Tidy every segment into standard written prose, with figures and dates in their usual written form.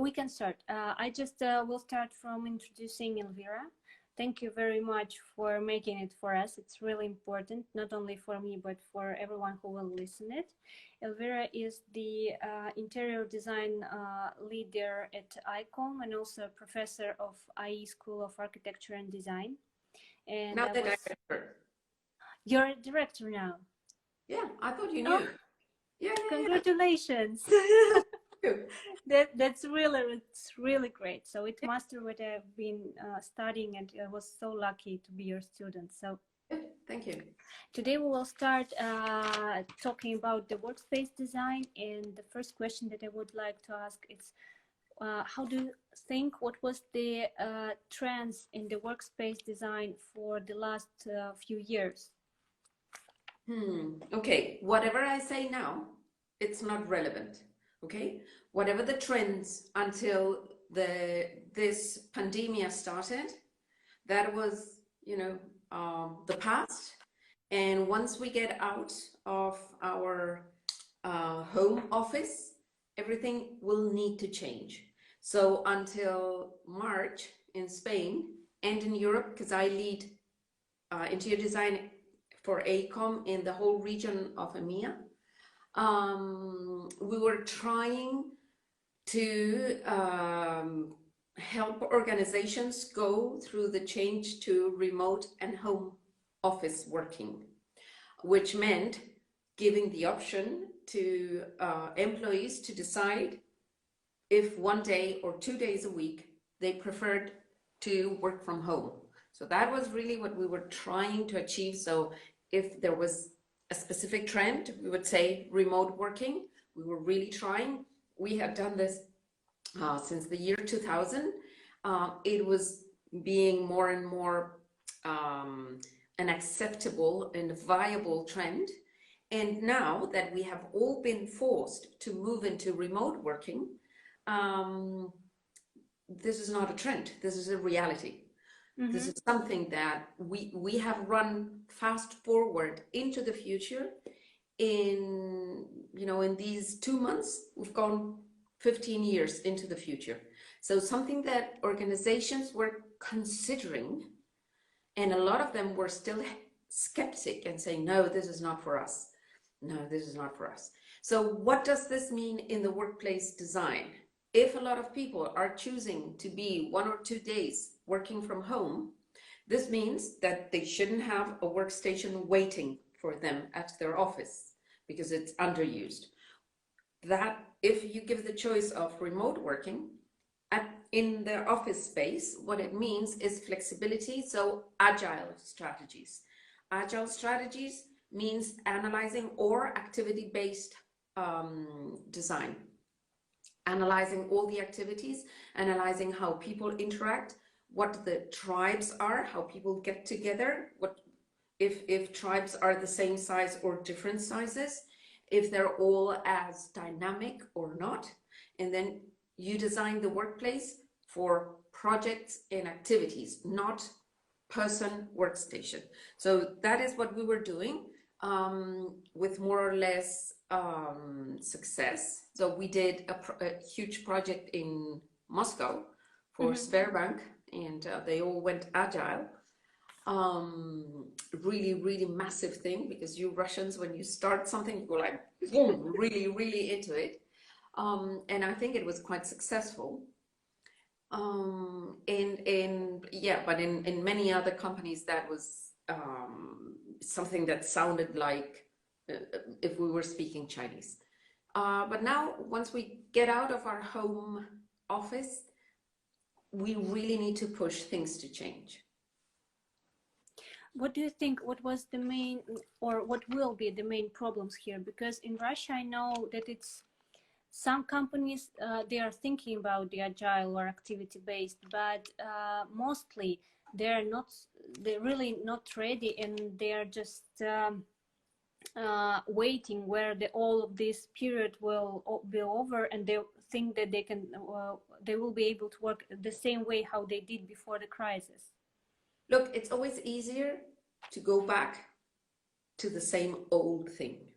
we can start. I just will start from introducing Elvira. Thank you very much for making it for us. It's really important, not only for me, but for everyone who will listen it. Elvira is the interior design leader at AECOM and also a professor of IE School of Architecture and Design. And now the director. You're a director now. Yeah, I thought you knew. Oh, yeah. Congratulations. That's really great. So it must be what I've been studying, and I was so lucky to be your student. So thank you. Today we will start talking about the workspace design, and the first question that I would like to ask is how do you think, what was the trends in the workspace design for the last few years? Okay, whatever I say now, it's not relevant. Okay, whatever the trends until this pandemic started, that was, you know, the past. And once we get out of our home office, everything will need to change. So until March in Spain and in Europe, because I lead interior design for AECOM in the whole region of EMIA, we were trying to help organizations go through the change to remote and home office working, which meant giving the option to employees to decide if 1 day or 2 days a week they preferred to work from home. So that was really what we were trying to achieve. So if there was a specific trend, we would say remote working. We were really trying. We have done this since the year 2000. It was being more and more an acceptable and viable trend. And now that we have all been forced to move into remote working, this is not a trend. This is a reality. Mm-hmm. This is something that we have run fast forward into the future. In these 2 months, we've gone 15 years into the future. So something that organizations were considering, and a lot of them were still skeptic and saying, no, this is not for us. No, this is not for us. So what does this mean in the workplace design? If a lot of people are choosing to be 1 or 2 days working from home, this means that they shouldn't have a workstation waiting for them at their office because it's underused. That if you give the choice of remote working in their office space, what it means is flexibility, so agile strategies. Agile strategies means analyzing or activity-based design. Analyzing all the activities, analyzing how people interact, what the tribes are, how people get together, what if tribes are the same size or different sizes, if they're all as dynamic or not. And then you design the workplace for projects and activities, not person workstation. So that is what we were doing with more or less success. So we did a huge project in Moscow for Sberbank, and they all went agile. Really massive thing, because you Russians, when you start something, you go like boom, really into it. And I think it was quite successful. But in many other companies, that was something that sounded like if we were speaking Chinese. But now, once we get out of our home office, we really need to push things to change. What do you think, what was the main, or what will be the main problems here? Because in Russia, I know that it's some companies, they are thinking about the agile or activity-based, but mostly they're really not ready, and they're just waiting where all of this period will be over, and they think that they will be able to work the same way how they did before the crisis. Look, it's always easier to go back to the same old thing.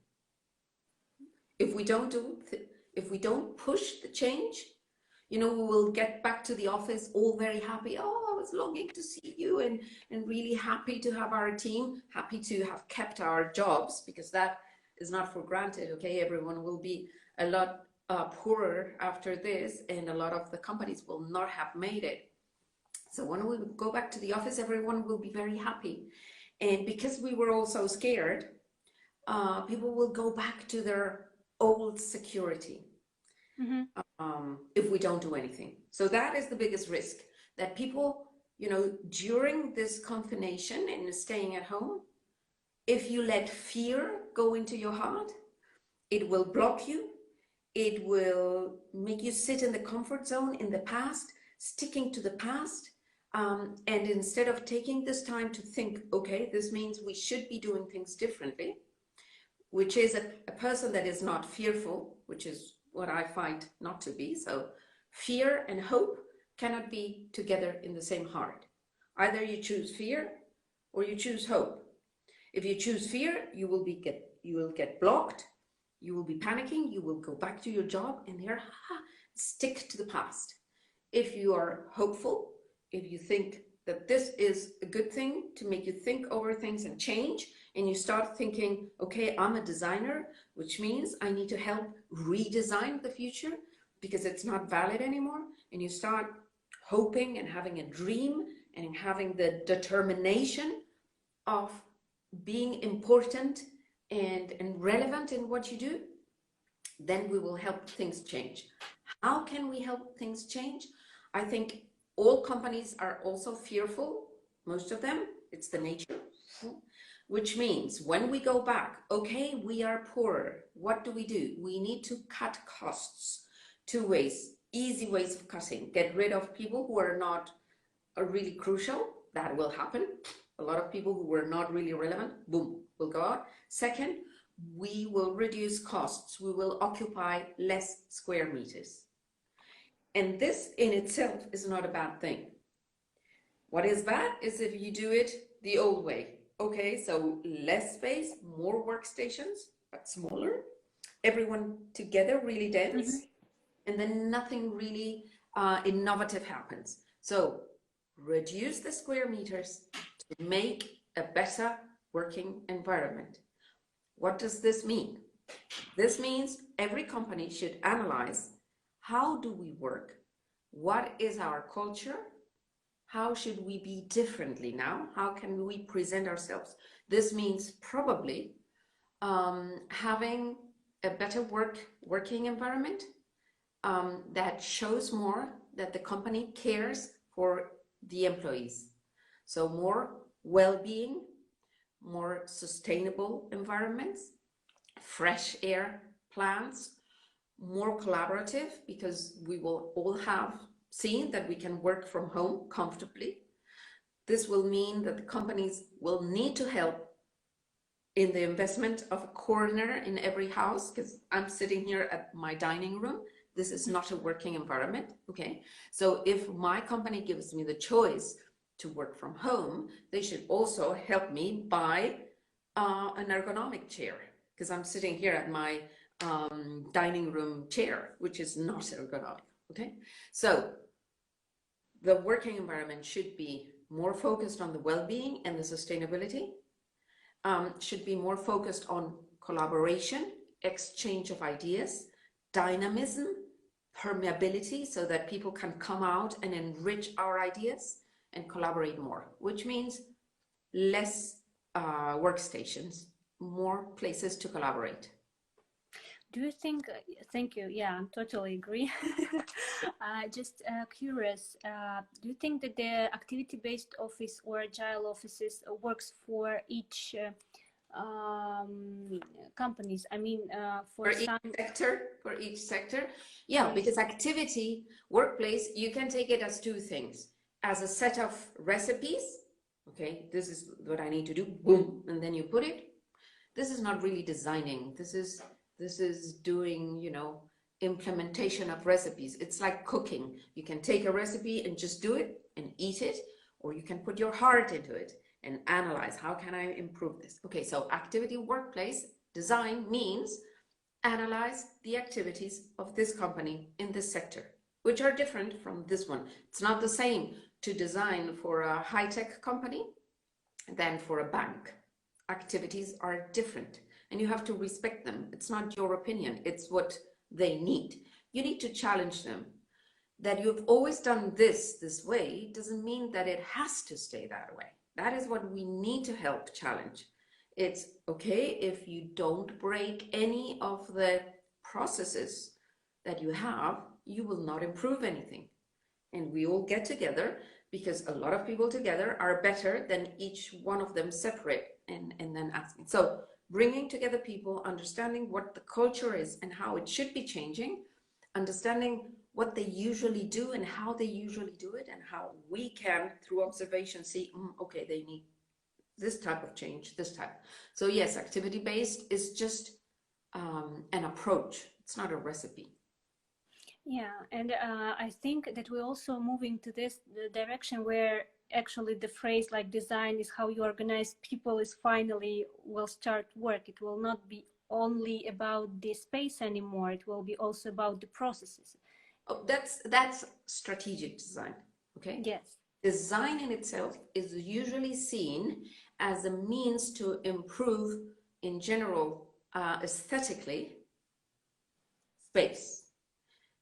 If we don't push the change, You know, we will get back to the office all very happy. Oh, I was longing to see you, and really happy to have our team, happy to have kept our jobs, because that is not for granted. Okay, everyone will be a lot poorer after this, and a lot of the companies will not have made it. So when we go back to the office, everyone will be very happy. And because we were all so scared, people will go back to their old security. If we don't do anything. So that is the biggest risk, that people, you know, during this confination and staying at home, if you let fear go into your heart, it will block you. It will make you sit in the comfort zone in the past, sticking to the past. And instead of taking this time to think, okay, this means we should be doing things differently, which is a person that is not fearful, which is what I find not to be. So fear and hope cannot be together in the same heart. Either you choose fear or you choose hope. If you choose fear, you will get blocked, you will be panicking, you will go back to your job and there, stick to the past. If you are hopeful, if you think that this is a good thing to make you think over things and change, and you start thinking, okay, I'm a designer, which means I need to help redesign the future because it's not valid anymore. And you start hoping and having a dream and having the determination of being important and relevant in what you do, then we will help things change. How can we help things change? I think all companies are also fearful, most of them, it's the nature. Which means when we go back, okay, we are poorer. What do? We need to cut costs. 2 ways, easy ways of cutting. Get rid of people who are not really crucial. That will happen. A lot of people who were not really relevant, boom, will go out. Second, we will reduce costs. We will occupy less square meters. And this in itself is not a bad thing. What is bad is if you do it the old way. Okay, so less space, more workstations, but smaller, everyone together, really dense, and then nothing really innovative happens. So reduce the square meters to make a better working environment. What does this mean? This means every company should analyze, how do we work? What is our culture? How should we be differently now? How can we present ourselves? This means probably having a better working environment that shows more that the company cares for the employees. So more well-being, more sustainable environments, fresh air plants, more collaborative, because we will all have seen that we can work from home comfortably. This will mean that the companies will need to help in the investment of a corner in every house, because I'm sitting here at my dining room. This is not a working environment, okay? So if my company gives me the choice to work from home, they should also help me buy an ergonomic chair, because I'm sitting here at my dining room chair, which is not ergonomic, okay? So the working environment should be more focused on the well-being and the sustainability, should be more focused on collaboration, exchange of ideas, dynamism, permeability, so that people can come out and enrich our ideas and collaborate more, which means less workstations, more places to collaborate. Do you think, thank you, yeah, I totally agree. Just curious, do you think that the activity-based office or agile offices works for each companies? I mean, for each sector, yeah, because activity workplace, you can take it as 2 things: as a set of recipes. Okay, this is what I need to do, boom, and then you put it. This is not really designing. This is doing, you know, implementation of recipes. It's like cooking. You can take a recipe and just do it and eat it, or you can put your heart into it and analyze, how can I improve this? Okay, so activity workplace design means analyze the activities of this company in this sector. which are different from this one. It's not the same to design for a high-tech company than for a bank. Activities are different, and you have to respect them. It's not your opinion, it's what they need. You need to challenge them. That you've always done this way doesn't mean that it has to stay that way. That is what we need to help challenge. It's okay if you don't break any of the processes that you have, you will not improve anything. And we all get together, because a lot of people together are better than each one of them separate and then asking. So bringing together people, understanding what the culture is and how it should be changing, understanding what they usually do and how they usually do it, and how we can, through observation, see, okay, they need this type of change, this type. So yes, activity-based is just an approach. It's not a recipe. Yeah, and I think that we're also moving to this direction where actually the phrase like design is how you organize people is finally will start work. It will not be only about the space anymore. It will be also about the processes. Oh, that's strategic design, okay? Yes. Design in itself is usually seen as a means to improve, in general, aesthetically, space.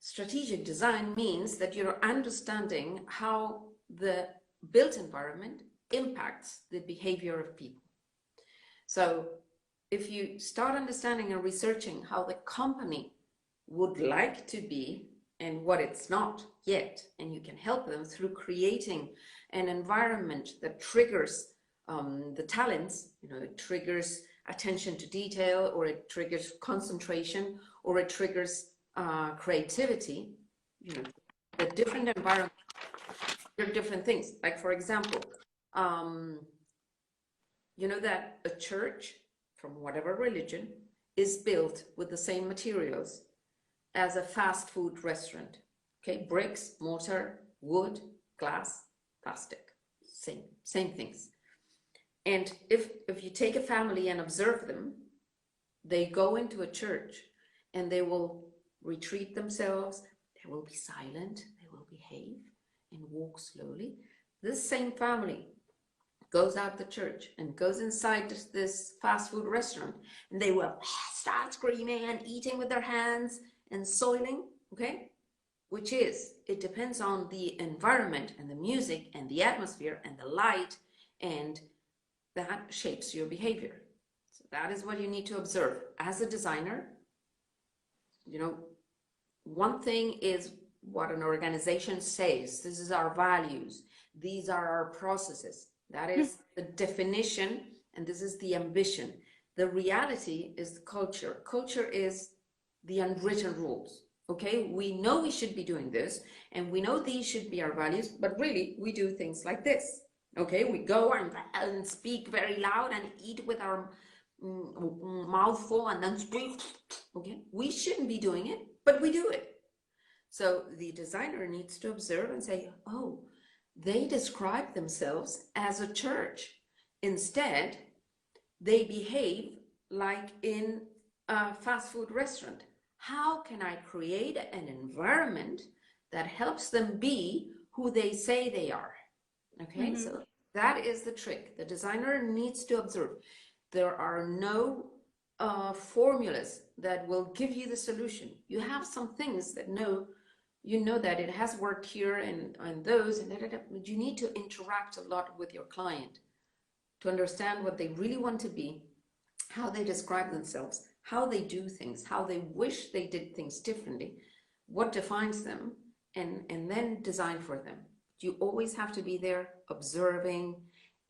Strategic design means that you're understanding how the built environment impacts the behavior of people. So if you start understanding and researching how the company would like to be and what it's not yet, and you can help them through creating an environment that triggers the talents, it triggers attention to detail, or it triggers concentration, or it triggers creativity, the different environments, there are different things. Like, for example, you know that a church from whatever religion is built with the same materials as a fast food restaurant. Okay, bricks, mortar, wood, glass, plastic, same things. And if you take a family and observe them, they go into a church and they will retreat themselves, they will be silent, they will behave and walk slowly. This same family goes out the church and goes inside this fast food restaurant, and they will start screaming and eating with their hands and soiling, okay? Which is, it depends on the environment and the music and the atmosphere and the light, and that shapes your behavior. So that is what you need to observe. As a designer, one thing is what an organization says. This is our values. These are our processes. That is the definition, and this is the ambition. The reality is the culture. Culture is the unwritten rules. Okay, we know we should be doing this, and we know these should be our values, but really we do things like this. Okay, we go and speak very loud and eat with our mouth full and then speak. Okay, we shouldn't be doing it, but we do it. So the designer needs to observe and say, oh, they describe themselves as a church. Instead, they behave like in a fast food restaurant. How can I create an environment that helps them be who they say they are? Okay, so that is the trick. The designer needs to observe. There are no formulas that will give you the solution. You have some things that you know that it has worked here and those, but you need to interact a lot with your client to understand what they really want to be, how they describe themselves, how they do things, how they wish they did things differently, what defines them, and then design for them. You always have to be there observing,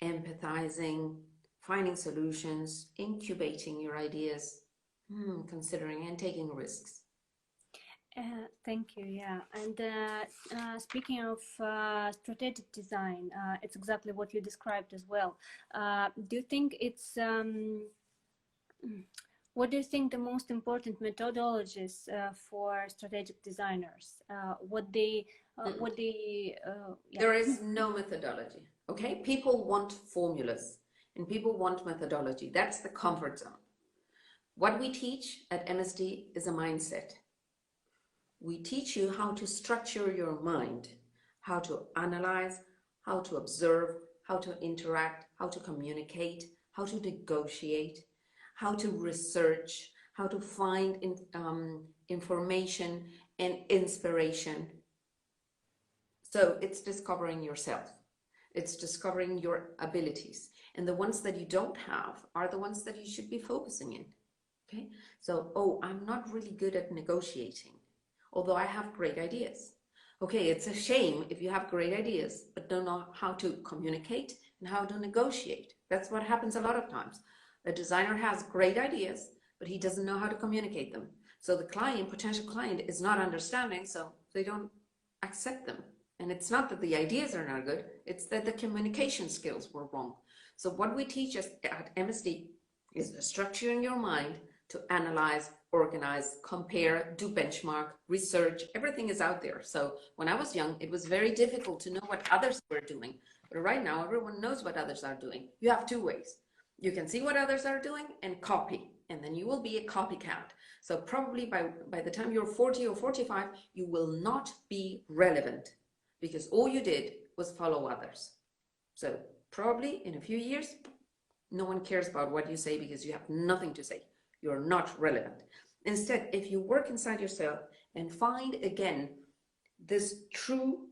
empathizing, finding solutions, incubating your ideas, considering and taking risks. Thank you. Yeah, and speaking of strategic design, it's exactly what you described as well. Do you think it's what do you think the most important methodologies for strategic designers? There is no methodology. Okay, people want formulas and people want methodology. That's the comfort zone. What we teach at MSD is a mindset. we teach you how to structure your mind, how to analyze, how to observe, how to interact, how to communicate, how to negotiate, how to research, how to find information and inspiration. So it's discovering yourself. It's discovering your abilities. And the ones that you don't have are the ones that you should be focusing in. Okay? So, oh, I'm not really good at negotiating, although I have great ideas. Okay, it's a shame if you have great ideas, but don't know how to communicate and how to negotiate. That's what happens a lot of times. A designer has great ideas, but he doesn't know how to communicate them. So the client, potential client, is not understanding, so they don't accept them. And it's not that the ideas are not good, it's that the communication skills were wrong. So what we teach us at MSD is structuring your mind to analyze, organize, compare, do benchmark, research. Everything is out there. So when I was young, it was very difficult to know what others were doing. But right now, everyone knows what others are doing. You have two ways. You can see what others are doing and copy, and then you will be a copycat. So probably by the time you're 40 or 45, you will not be relevant because all you did was follow others. So probably in a few years, no one cares about what you say because you have nothing to say. You're not relevant. Instead, if you work inside yourself and find again this true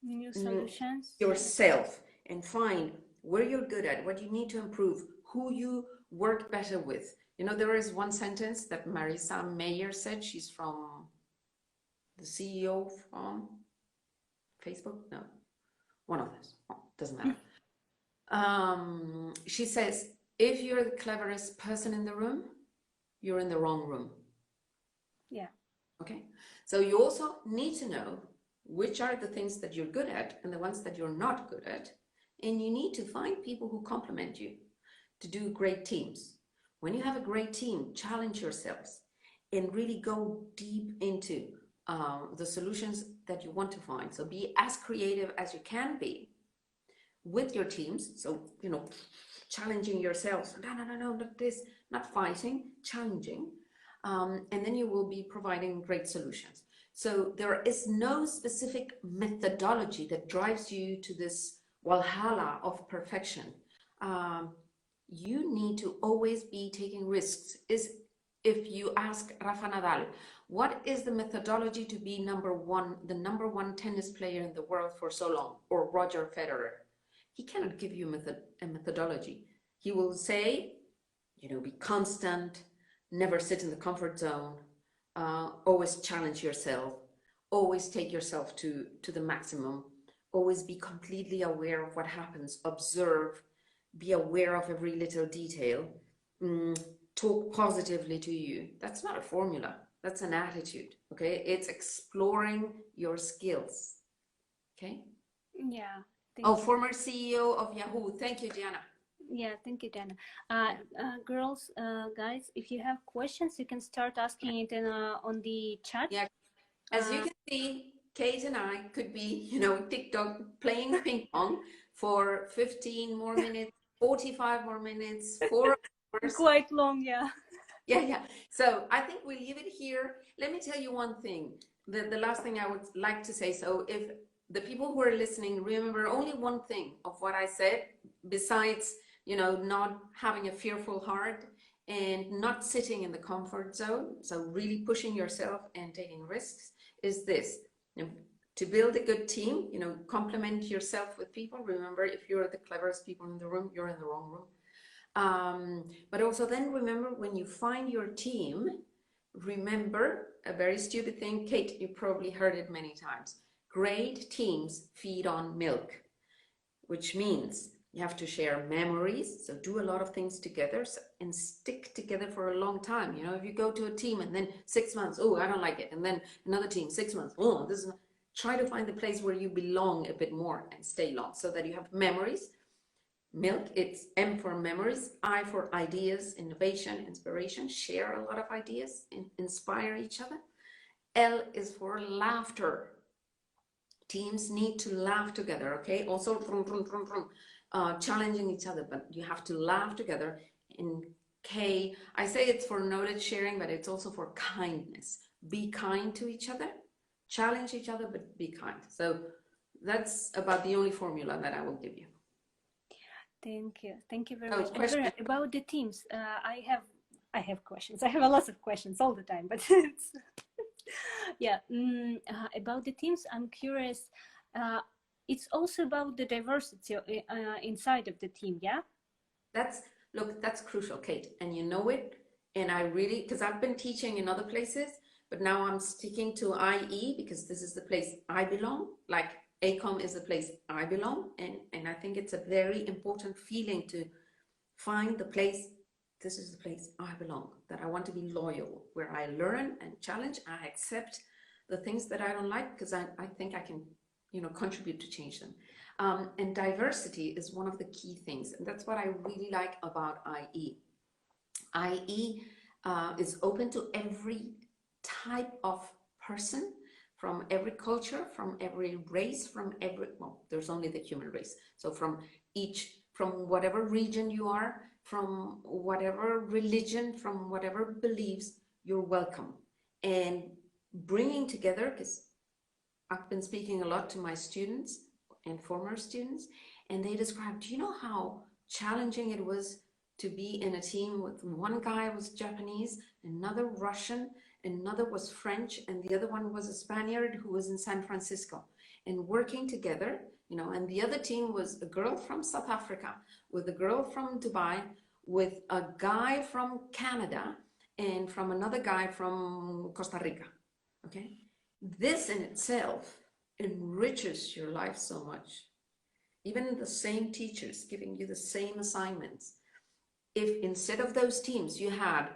new solutions, yourself, and find where you're good at, what you need to improve, who you work better with. You know, there is one sentence that Marisa Mayer said. She's from the CEO from Facebook. No, one of those. Oh, doesn't matter. She says, if you're the cleverest person in the room, you're in the wrong room. Yeah. Okay. So you also need to know which are the things that you're good at and the ones that you're not good at. And you need to find people who complement you to do great teams. When you have a great team, challenge yourselves and really go deep into the solutions that you want to find. So be as creative as you can be with your teams. So, you know, challenging yourselves. No, not this, not fighting, challenging. And then you will be providing great solutions. So there is no specific methodology that drives you to this Valhalla of perfection. You need to always be taking risks. If you ask Rafa Nadal, what is the methodology to be the number one tennis player in the world for so long, or Roger Federer? He cannot give you a methodology. He will say, you know, be constant, never sit in the comfort zone, always challenge yourself, always take yourself to the maximum, always be completely aware of what happens, observe, be aware of every little detail, talk positively to you. That's not a formula. That's an attitude, okay? It's exploring your skills, okay? Yeah. Oh, former CEO of Yahoo. Thank you, Diana. Yeah, thank you, Diana. Girls, guys, if you have questions, you can start asking it on the chat. Yeah, as you can see, Kate and I could be, you know, TikTok playing ping pong for 15 more minutes, 45 more minutes, 4 hours. Quite long, yeah. Yeah. So I think we leave it here. Let me tell you one thing. The last thing I would like to say. So if the people who are listening remember only one thing of what I said, besides, you know, not having a fearful heart and not sitting in the comfort zone, so really pushing yourself and taking risks, is this. You know, to build a good team, you know, complement yourself with people. Remember, if you're the cleverest people in the room, you're in the wrong room. But also then remember, when you find your team, remember a very stupid thing. Kate, you probably heard it many times. Great teams feed on milk, which means you have to share memories. So do a lot of things together and stick together for a long time. You know, if you go to a team and then 6 months, oh, I don't like it. And then another team, 6 months, oh, this is, try to find the place where you belong a bit more and stay long so that you have memories. Milk, it's M for memories, I for ideas, innovation, inspiration, share a lot of ideas, inspire each other. L is for laughter. Teams need to laugh together, okay? Also, challenging each other, but you have to laugh together. In K, I say it's for knowledge sharing, but it's also for kindness. Be kind to each other, challenge each other, but be kind. So that's about the only formula that I will give you. Thank you. Thank you very Oh, much. question. Elvira, about the teams, I have questions. I have a lot of questions all the time, but it's, yeah. About the teams, I'm curious. It's also about the diversity inside of the team, yeah? Look, that's crucial, Kate, and you know it. And I really, because I've been teaching in other places, but now I'm sticking to IE because this is the place I belong. Like AECOM is the place I belong. And I think it's a very important feeling to find the place, this is the place I belong, that I want to be loyal, where I learn and challenge. I accept the things that I don't like because I think I can, contribute to change them. And diversity is one of the key things. And that's what I really like about IE. IE is open to every type of person, from every culture, from every race, well, there's only the human race. So from whatever region you are, from whatever religion, from whatever beliefs, you're welcome. And bringing together, because I've been speaking a lot to my students and former students, and they described, do you know how challenging it was to be in a team with one guy was Japanese, another Russian, another was French, and the other one was a Spaniard who was in San Francisco, and working together, and the other team was a girl from South Africa with a girl from Dubai, with a guy from Canada, and from another guy from Costa Rica, okay? This in itself enriches your life so much. Even the same teachers giving you the same assignments. If instead of those teams you had,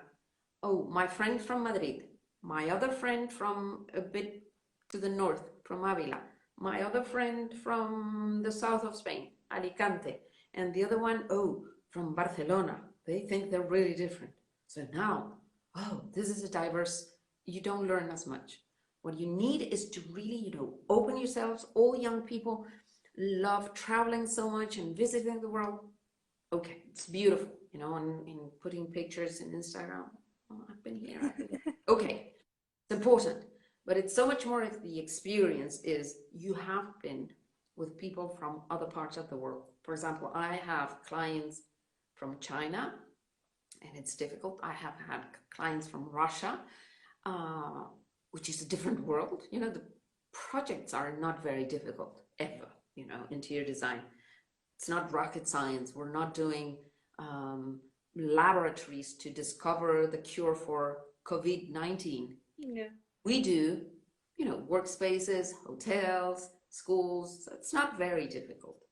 oh, my friend from Madrid, my other friend from a bit to the north, from Avila, my other friend from the south of Spain, Alicante, and the other one, oh, from Barcelona. They think they're really different. So now, oh, this is a diverse, you don't learn as much. What you need is to really, open yourselves. All young people love traveling so much and visiting the world. Okay, it's beautiful, and putting pictures in Instagram. Oh, I've been here, I've been here. Okay, it's important, but it's so much more if the experience is you have been with people from other parts of the world. For example, I have clients from China, and it's difficult. I have had clients from Russia, which is a different world. The projects are not very difficult ever, interior design. It's not rocket science. We're not doing laboratories to discover the cure for COVID-19. Yeah. We do, workspaces, hotels, schools. It's not very difficult.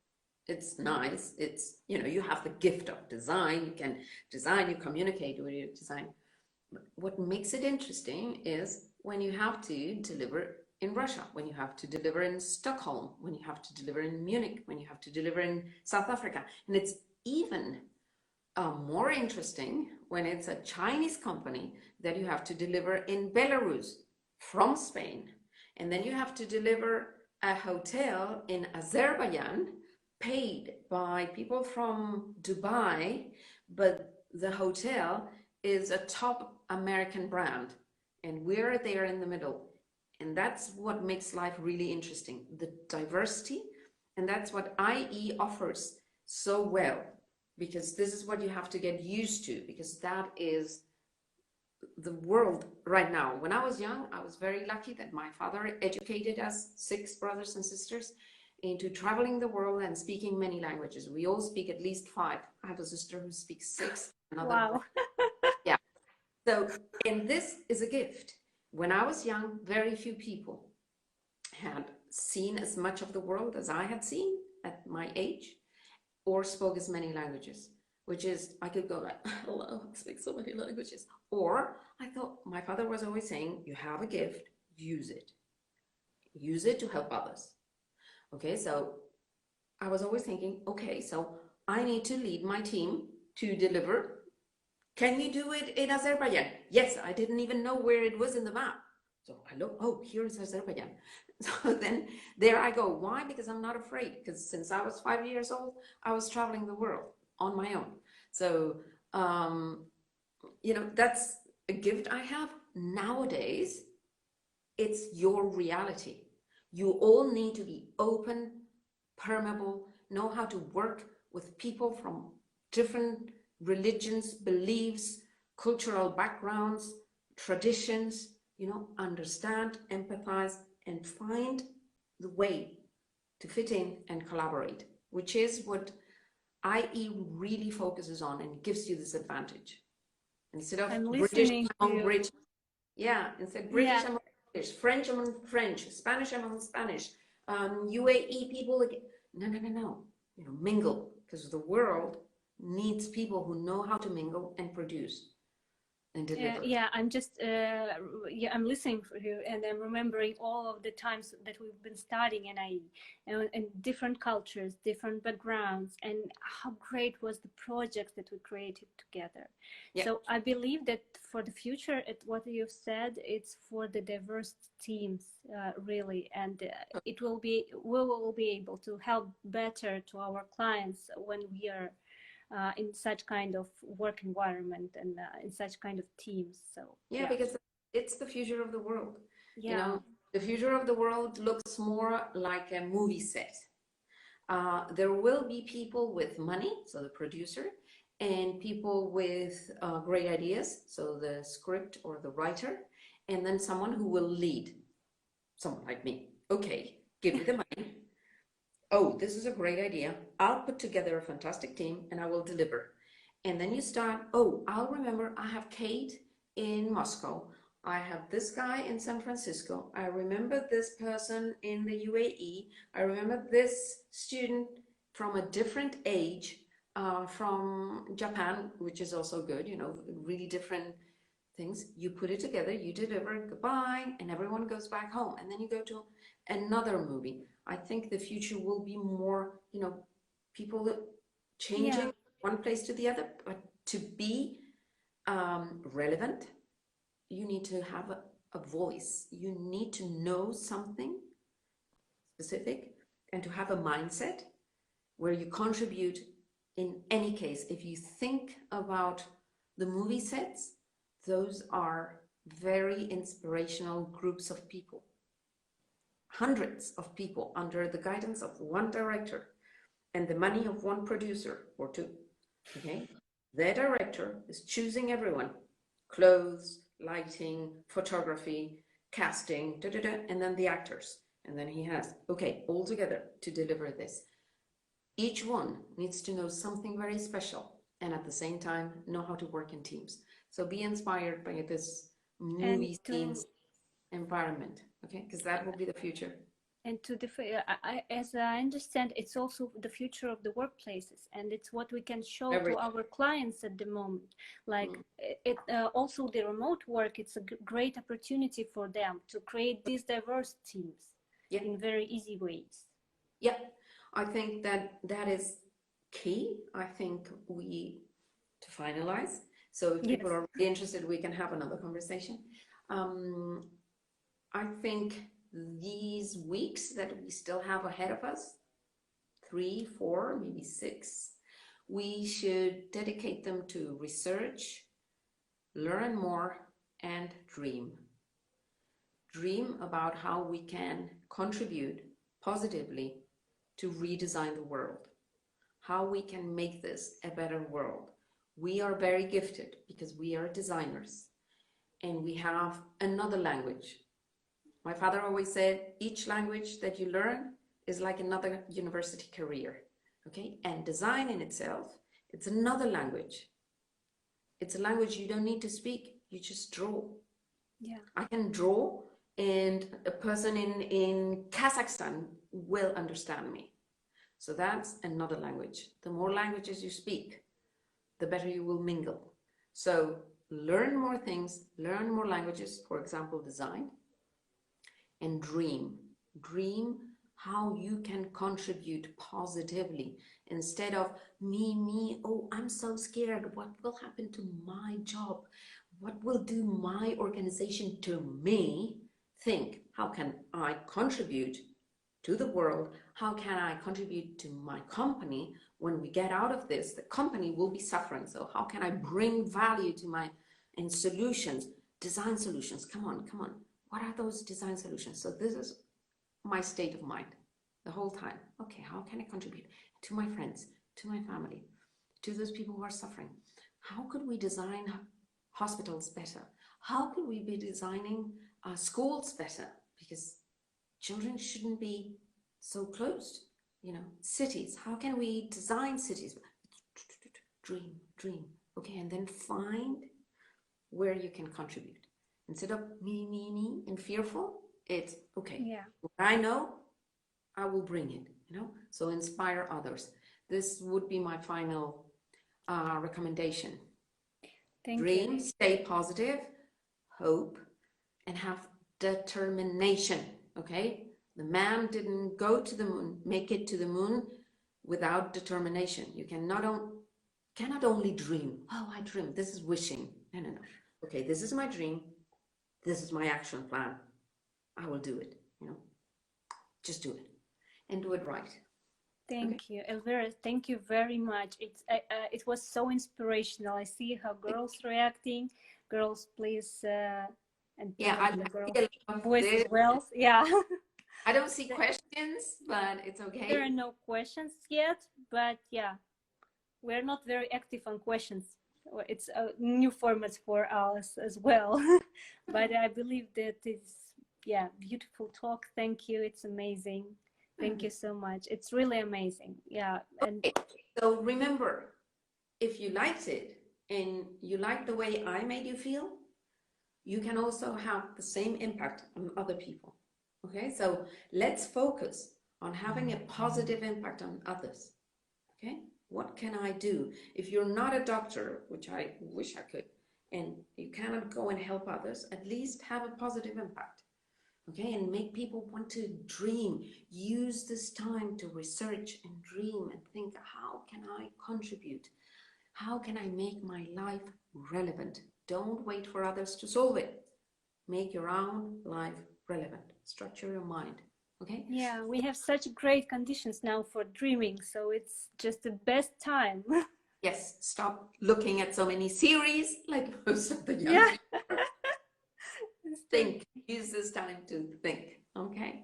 It's nice. It's, you have the gift of design. You can design, you communicate with your design. But what makes it interesting is when you have to deliver in Russia, when you have to deliver in Stockholm, when you have to deliver in Munich, when you have to deliver in South Africa. And it's even more interesting when it's a Chinese company that you have to deliver in Belarus from Spain. And then you have to deliver a hotel in Azerbaijan paid by people from Dubai, but the hotel is a top American brand. And we're there in the middle. And that's what makes life really interesting, the diversity. And that's what IE offers so well, because this is what you have to get used to, because that is the world right now. When I was young, I was very lucky that my father educated us, 6 brothers and sisters, into traveling the world and speaking many languages. We all speak at least 5. I have a sister who speaks 6. Wow. Yeah. So, and this is a gift. When I was young, very few people had seen as much of the world as I had seen at my age, or spoke as many languages, which is, I could go like, hello, I speak so many languages. Or I thought, my father was always saying, you have a gift, use it. Use it to help others. Okay, so I was always thinking, okay, so I need to lead my team to deliver. Can you do it in Azerbaijan? Yes, I didn't even know where it was in the map. So I look, oh, here's Azerbaijan. So then there I go. Why? Because I'm not afraid. Because since I was 5 years old, I was traveling the world on my own. So, that's a gift I have nowadays. it's your reality. You all need to be open, permeable, know how to work with people from different religions, beliefs, cultural backgrounds, traditions, you know, understand, empathize, and find the way to fit in and collaborate, which is what IE really focuses on and gives you this advantage. Instead of I'm British listening to among you. British, yeah, instead British Yeah. among British, French among French, Spanish among Spanish, UAE people again. No, no, no, no. You know, mingle, because the world needs people who know how to mingle and produce and deliver. Yeah, I'm just yeah, I'm listening for you, and I'm remembering all of the times that we've been studying NIE, and different cultures, different backgrounds, and how great was the project that we created together. Yeah. So I believe that for the future, what you've said, it's for the diverse teams, really, and we will be able to help better to our clients when we are in such kind of work environment and in such kind of teams. So yeah, because it's the future of the world. yeah, You know, the future of the world looks more like a movie set. There will be people with money, so the producer, and people with great ideas, so the script or the writer, and then someone who will lead, someone like me. Okay, give me the money. Oh, this is a great idea. I'll put together a fantastic team and I will deliver. And then you start, oh, I'll remember I have Kate in Moscow. I have this guy in San Francisco. I remember this person in the UAE. I remember this student from a different age from Japan, which is also good, you know, really different things. You put it together, you deliver, goodbye, and everyone goes back home. And then you go to another movie. I think the future will be more, you know, people changing one place to the other, but to be relevant, you need to have a voice. You need to know something specific and to have a mindset where you contribute. In any case, if you think about the movie sets, those are very inspirational groups of people. Hundreds of people under the guidance of one director and the money of one producer or two. Okay, their director is choosing everyone: clothes, lighting, photography, casting, and then the actors. And then he has, okay, all together to deliver this. Each one needs to know something very special and at the same time know how to work in teams. So be inspired by this movie scenes environment, okay? Because that will be the future. And as I understand, it's also the future of the workplaces, and it's what we can show to our clients at the moment. Like also the remote work, it's a great opportunity for them to create these diverse teams in very easy ways. Yeah, I think that is key. I think to finalize, so if people are really interested, we can have another conversation. I think these weeks that we still have ahead of us, 3, 4, maybe 6, we should dedicate them to research, learn more, and dream. Dream about how we can contribute positively to redesign the world, how we can make this a better world. We are very gifted because we are designers and we have another language. My father always said, each language that you learn is like another university career, okay? And design in itself, it's another language. It's a language you don't need to speak, you just draw. Yeah. I can draw and a person in Kazakhstan will understand me. So that's another language. The more languages you speak, the better you will mingle. So learn more things, learn more languages, for example, design, and dream. Dream how you can contribute positively instead of me, oh, I'm so scared. What will happen to my job? What will do my organization to me? Think, how can I contribute to the world? How can I contribute to my company? When we get out of this, the company will be suffering. So how can I bring value to and solutions, design solutions? Come on, come on. what are those design solutions? So this is my state of mind the whole time. Okay, how can I contribute to my friends, to my family, to those people who are suffering? How could we design hospitals better? How could we be designing schools better? Because children shouldn't be so closed. Cities, how can we design cities? Dream. Okay, and then find where you can contribute. Instead of me, and fearful, it's okay. Yeah. What I know, I will bring it, so inspire others. This would be my final recommendation. Dream, stay positive, hope, and have determination, okay? The man didn't go to the moon, make it to the moon without determination. You cannot only dream. Oh, I dream. This is wishing. No. Okay, this is my dream. This is my action plan. I will do it, Just do it. And do it right. Thank you, Elvira. Thank you very much. It was so inspirational. I see how girls reacting. Girls, please, and I the girl love boys this. as well. Yeah. I don't see questions, but it's okay. There are no questions yet, but yeah, we're not very active on questions. It's a new format for us as well. But I believe that it's, beautiful talk. Thank you. It's amazing. Thank you so much. It's really amazing. Yeah. And so remember, if you liked it and you like the way I made you feel, you can also have the same impact on other people. Okay, so let's focus on having a positive impact on others. Okay, what can I do? If you're not a doctor, which I wish I could, and you cannot go and help others, at least have a positive impact. Okay, and make people want to dream. Use this time to research and dream and think, how can I contribute? How can I make my life relevant? Don't wait for others to solve it. Make your own life relevant. Structure your mind. Okay? Yeah, we have such great conditions now for dreaming, so it's just the best time. Yes, stop looking at so many series like most of the young people. Think. Use this time to think. Okay?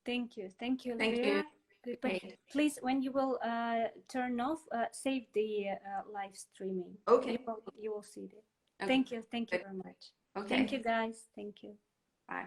Thank you. Thank you, Thank Elvira. you. But please, when you will turn off, save the live streaming. Okay. You will see it. Okay. Thank you. Thank you very much. Okay. Thank you, guys. Thank you. Bye.